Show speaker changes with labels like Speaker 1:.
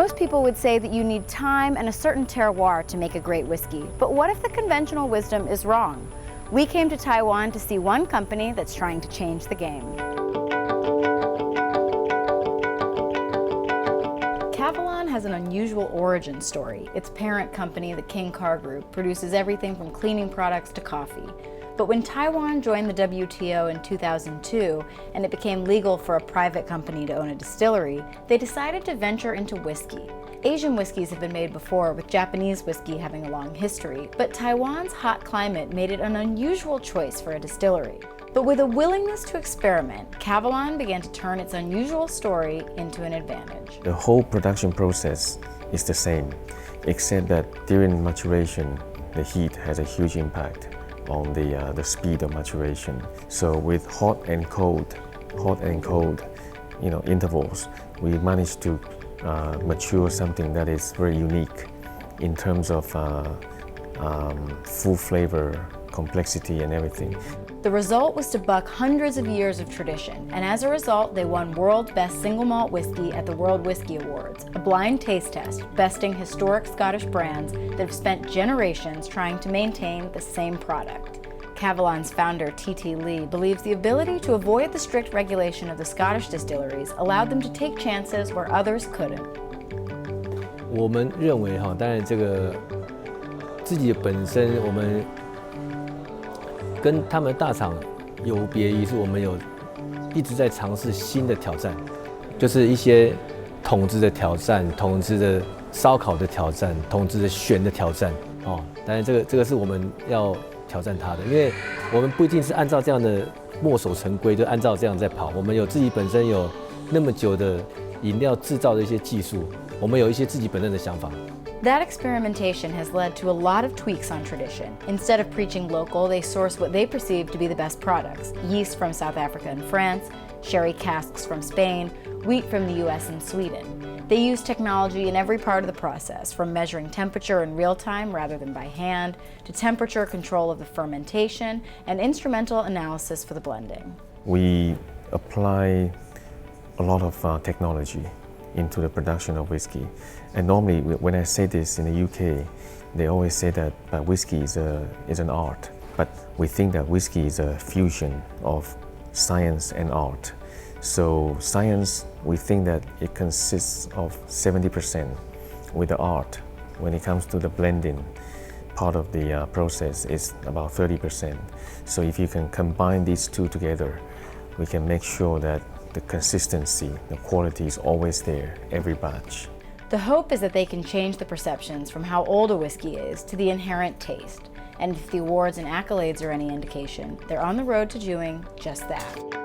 Speaker 1: Most people would say that you need time and a certain terroir to make a great whiskey, but what if the conventional wisdom is wrong? We came to Taiwan to see one company that's trying to change the game. Kavalan has an unusual origin story. Its parent company, the King Car Group, produces everything from cleaning products to coffee. But when Taiwan joined the WTO in 2002 and it became legal for a private company to own a distillery, they decided to venture into whiskey. Asian whiskeys have been made before, with Japanese whiskey having a long history, but Taiwan's hot climate made it an unusual choice for a distillery. But with a willingness to experiment, Kavalan began to turn its unusual story into an advantage.
Speaker 2: The whole production process is the same, except that during maturation, the heat has a huge impact on the speed of maturation. So with hot and cold, intervals, we managed to mature something that is very unique in terms of full flavor, complexity, and everything.
Speaker 1: The result was to buck hundreds of years of tradition, and as a result, they won World's Best Single Malt Whiskey at the World Whisky Awards, a blind taste test besting historic Scottish brands that have spent generations trying to maintain the same product. Kavalan's founder, T.T. Lee, believes the ability to avoid the strict regulation of the Scottish distilleries allowed them to take chances where others couldn't.
Speaker 3: 我们认为当然这个自己本身我们跟他们大厂有别于是，我们有一直在尝试新的挑战，就是一些桶子的挑战、桶子的烧烤的挑战、桶子的选的挑战哦。当然这个是我们要挑战它的，因为我们不一定是按照这样的墨守成规，就按照这样在跑。我们有自己本身有那么久的饮料制造的一些技术，我们有一些自己本身的想法。
Speaker 1: That experimentation has led to a lot of tweaks on tradition. Instead of preaching local, they source what they perceive to be the best products: yeast from South Africa and France, sherry casks from Spain, wheat from the US and Sweden. They use technology in every part of the process, from measuring temperature in real time rather than by hand, to temperature control of the fermentation, and instrumental analysis for the blending.
Speaker 2: We apply a lot of technology into the production of whiskey. And normally, when I say this in the UK, they always say that whiskey is an art. But we think that whiskey is a fusion of science and art. So science, we think that it consists of 70%, with the art, when it comes to the blending part of the process, is about 30%. So if you can combine these two together, we can make sure that the consistency, the quality is always there, every batch.
Speaker 1: The hope is that they can change the perceptions from how old a whiskey is to the inherent taste. And if the awards and accolades are any indication, they're on the road to doing just that.